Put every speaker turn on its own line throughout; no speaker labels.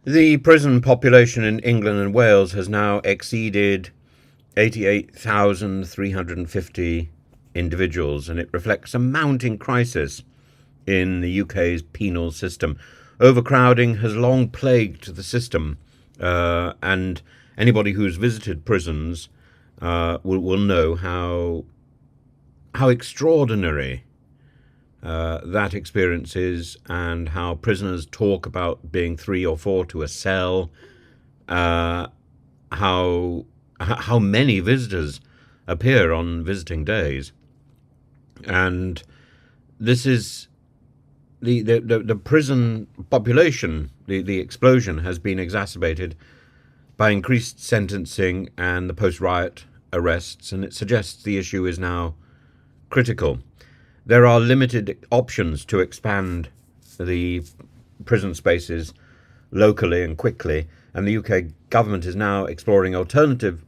The prison population in England and Wales has now exceeded 88,350 individuals, and it reflects a mounting crisis in the UK's penal system. Overcrowding has long plagued the system, and anybody who's visited prisons will know how extraordinary that experience is, and how prisoners talk about being 3 or 4 to a cell, uh, how many visitors appear on visiting days, and this is the prison population. The explosion has been exacerbated by increased sentencing and the post-riot arrests, and it suggests the issue is now critical. There are limited options to expand the prison spaces locally and quickly, and the UK government is now exploring alternative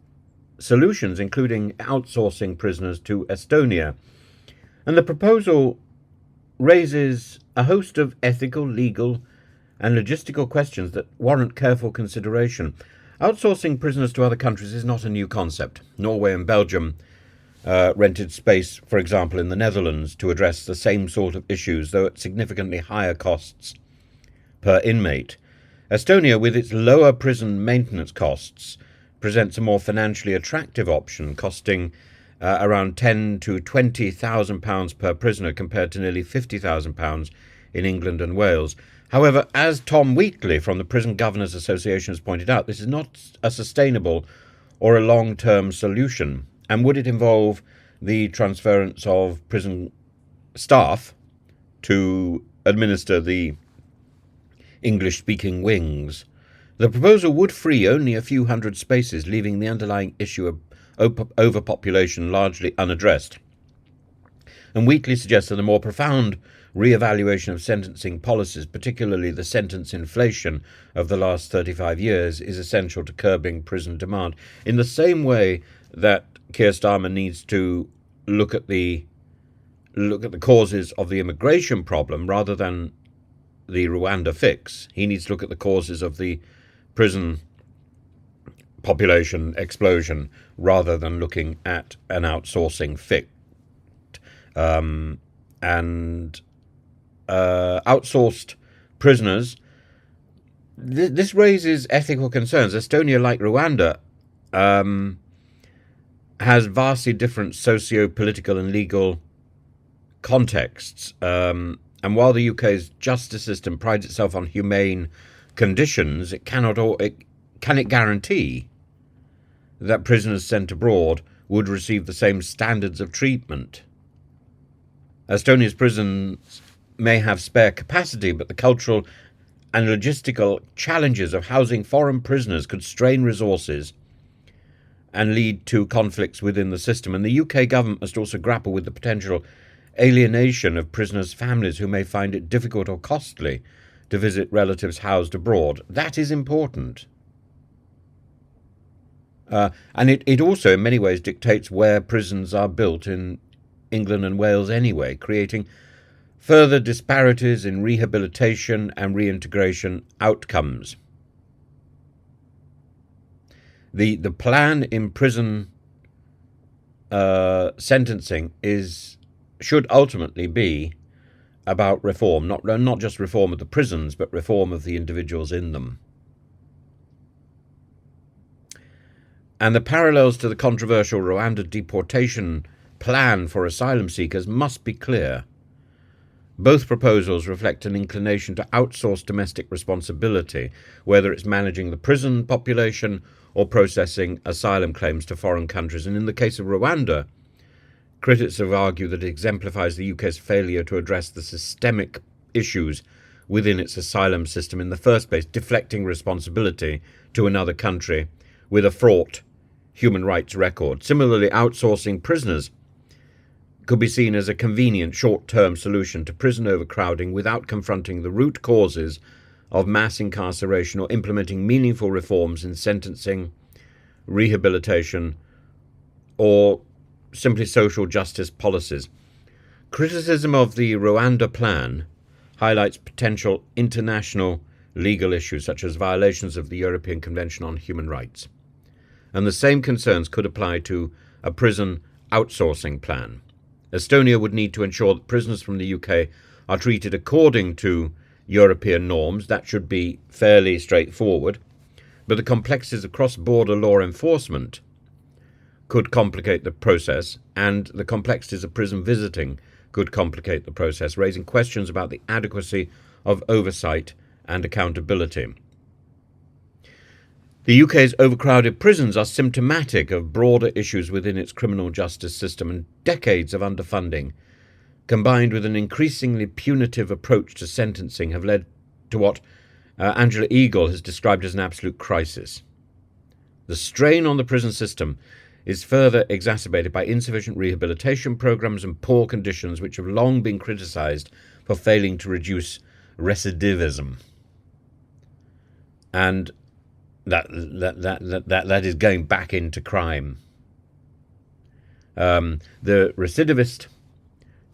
solutions, including outsourcing prisoners to Estonia. And the proposal raises a host of ethical, legal, and logistical questions that warrant careful consideration. Outsourcing prisoners to other countries is not a new concept. Norway and Belgium rented space, for example, in the Netherlands to address the same sort of issues, though at significantly higher costs per inmate. Estonia, with its lower prison maintenance costs, presents a more financially attractive option, costing around £10,000 to £20,000 per prisoner, compared to nearly £50,000 in England and Wales. However, as Tom Wheatley from the Prison Governors Association has pointed out, this is not a sustainable or a long-term solution. And would it involve the transference of prison staff to administer the English-speaking wings? The proposal would free only a few hundred spaces, leaving the underlying issue of overpopulation largely unaddressed. And Wheatley suggests that a more profound re-evaluation of sentencing policies, particularly the sentence inflation of the last 35 years, is essential to curbing prison demand. In the same way that Keir Starmer needs to look at the causes of the immigration problem rather than the Rwanda fix, he needs to look at the causes of the prison population explosion rather than looking at an outsourcing fix. And outsourced prisoners, this raises ethical concerns. Estonia, like Rwanda, has vastly different socio-political and legal contexts. And while the UK's justice system prides itself on humane conditions, can it guarantee that prisoners sent abroad would receive the same standards of treatment? Estonia's prisons may have spare capacity, but the cultural and logistical challenges of housing foreign prisoners could strain resources and lead to conflicts within the system. And the UK government must also grapple with the potential alienation of prisoners' families who may find it difficult or costly to visit relatives housed abroad. That is important. And it also, in many ways, dictates where prisons are built in England and Wales anyway, creating further disparities in rehabilitation and reintegration outcomes. The plan in prison sentencing should ultimately be about reform, not just reform of the prisons, but reform of the individuals in them. And the parallels to the controversial Rwanda deportation plan for asylum seekers must be clear. Both proposals reflect an inclination to outsource domestic responsibility, whether it's managing the prison population or processing asylum claims to foreign countries. And in the case of Rwanda, critics have argued that it exemplifies the UK's failure to address the systemic issues within its asylum system in the first place, deflecting responsibility to another country with a fraught human rights record. Similarly, outsourcing prisoners could be seen as a convenient short-term solution to prison overcrowding without confronting the root causes of mass incarceration or implementing meaningful reforms in sentencing, rehabilitation, or simply social justice policies. Criticism of the Rwanda plan highlights potential international legal issues such as violations of the European Convention on Human Rights. And the same concerns could apply to a prison outsourcing plan. Estonia would need to ensure that prisoners from the UK are treated according to European norms. That should be fairly straightforward. But the complexities of cross-border law enforcement could complicate the process, and the complexities of prison visiting could complicate the process, raising questions about the adequacy of oversight and accountability. The UK's overcrowded prisons are symptomatic of broader issues within its criminal justice system, and decades of underfunding, combined with an increasingly punitive approach to sentencing, have led to what Angela Eagle has described as an absolute crisis. The strain on the prison system is further exacerbated by insufficient rehabilitation programs and poor conditions which have long been criticised for failing to reduce recidivism. And that is going back into crime. The recidivist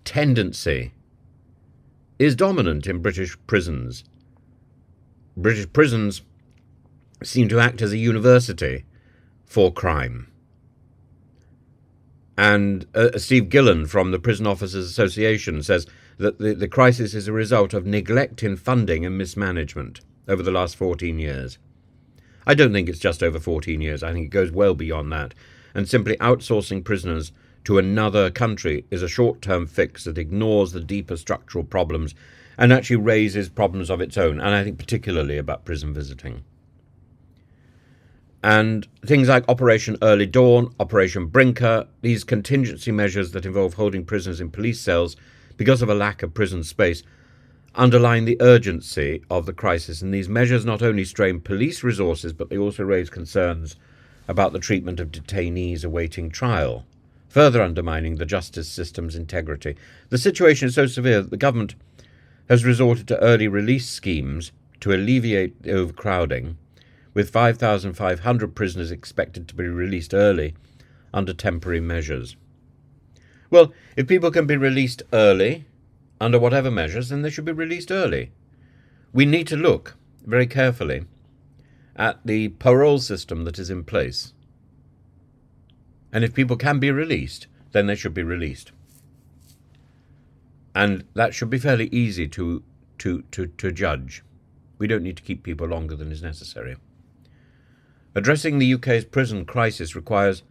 tendency is dominant in British prisons. British prisons seem to act as a university for crime. And Steve Gillen from the Prison Officers Association says that the crisis is a result of neglect in funding and mismanagement over the last 14 years. I don't think it's just over 14 years. I think it goes well beyond that. And simply outsourcing prisoners to another country is a short-term fix that ignores the deeper structural problems and actually raises problems of its own, and I think particularly about prison visiting. And things like Operation Early Dawn, Operation Brinker, these contingency measures that involve holding prisoners in police cells because of a lack of prison space, underline the urgency of the crisis. And these measures not only strain police resources, but they also raise concerns about the treatment of detainees awaiting trial, further undermining the justice system's integrity. The situation is so severe that the government has resorted to early release schemes to alleviate the overcrowding, with 5,500 prisoners expected to be released early under temporary measures. Well, if people can be released early, under whatever measures, then they should be released early. We need to look very carefully at the parole system that is in place. And if people can be released, then they should be released. And that should be fairly easy to judge. We don't need to keep people longer than is necessary. Addressing the UK's prison crisis requires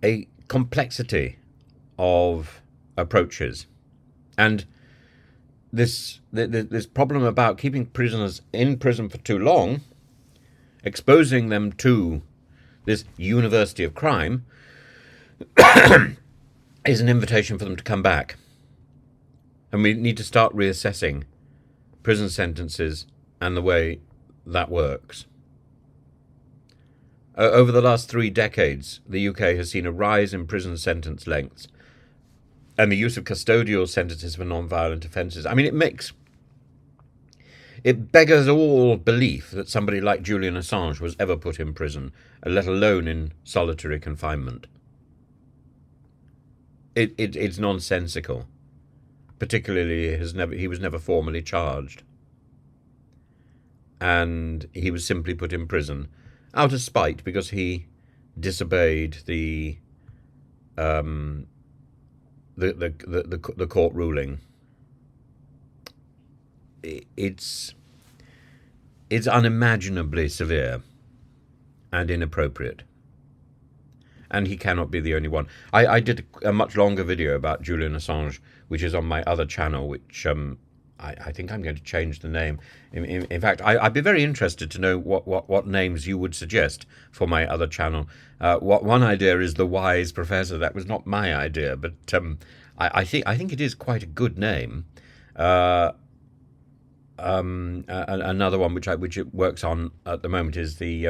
a complexity of approaches. And this problem about keeping prisoners in prison for too long, exposing them to this university of crime, is an invitation for them to come back. And we need to start reassessing prison sentences and the way that works. Over the last 3 decades, the UK has seen a rise in prison sentence lengths and the use of custodial sentences for non-violent offences. I mean, it beggars all belief that somebody like Julian Assange was ever put in prison, let alone in solitary confinement. It's nonsensical. Particularly, he was never formally charged. And he was simply put in prison out of spite because he disobeyed the court ruling. It's unimaginably severe and inappropriate. And he cannot be the only one. I did a much longer video about Julian Assange, which is on my other channel, which I think I'm going to change the name. In fact, I'd be very interested to know what names you would suggest for my other channel. One idea is The Wise Professor. That was not my idea, but I think it is quite a good name. Another one which it works on at the moment is the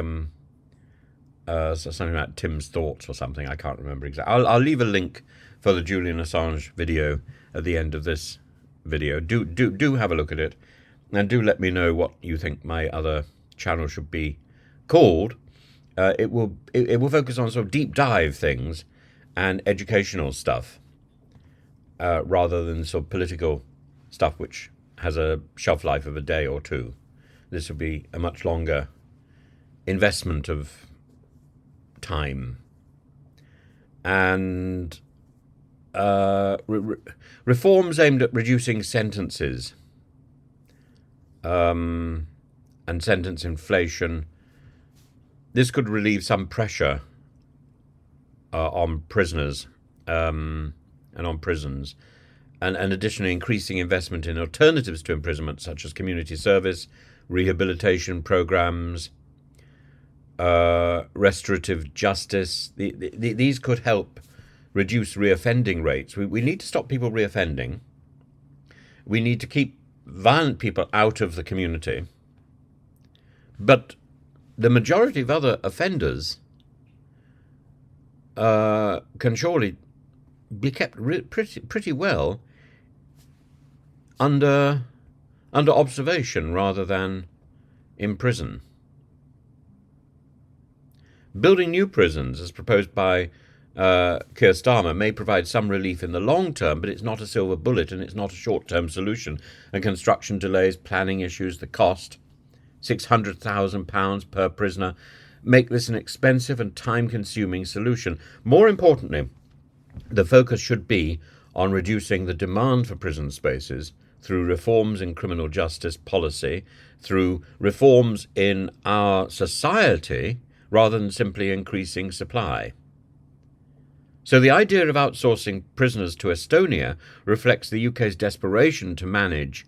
something about Tim's Thoughts or something. I can't remember exactly. I'll leave a link for the Julian Assange video at the end of this video. Do have a look at it, and do let me know what you think my other channel should be called. It will focus on sort of deep dive things and educational stuff, rather than sort of political stuff which has a shelf life of a day or two. this would be a much longer investment of time. And reforms aimed at reducing sentences and sentence inflation. This could relieve some pressure on prisoners and on prisons, and additionally increasing investment in alternatives to imprisonment, such as community service, rehabilitation programs, restorative justice. These could help reduce reoffending rates. We need to stop people reoffending. We need to keep violent people out of the community. But the majority of other offenders can surely be kept pretty well under observation rather than in prison. Building new prisons, as proposed by Keir Starmer, may provide some relief in the long term, but it's not a silver bullet and it's not a short-term solution. And construction delays, planning issues, the cost, £600,000 per prisoner, make this an expensive and time-consuming solution. More importantly, the focus should be on reducing the demand for prison spaces through reforms in criminal justice policy, through reforms in our society, rather than simply increasing supply. So the idea of outsourcing prisoners to Estonia reflects the UK's desperation to manage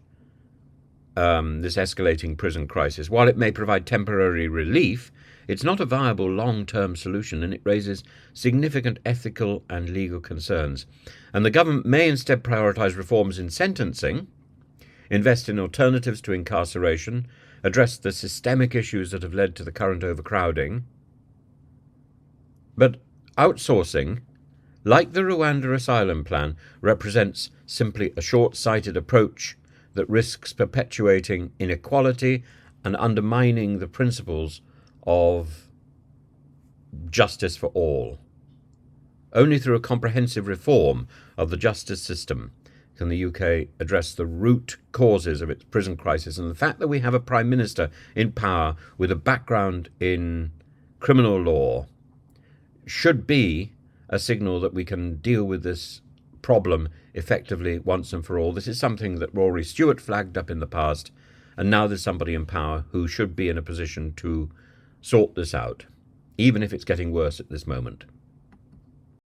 this escalating prison crisis. While it may provide temporary relief, it's not a viable long-term solution, and it raises significant ethical and legal concerns. And the government may instead prioritise reforms in sentencing, invest in alternatives to incarceration, address the systemic issues that have led to the current overcrowding. But outsourcing, like the Rwanda asylum plan, represents simply a short-sighted approach that risks perpetuating inequality and undermining the principles of justice for all. Only through a comprehensive reform of the justice system can the UK address the root causes of its prison crisis. And the fact that we have a Prime Minister in power with a background in criminal law should be a signal that we can deal with this problem effectively once and for all. This is something that Rory Stewart flagged up in the past, and now there's somebody in power who should be in a position to sort this out, even if it's getting worse at this moment.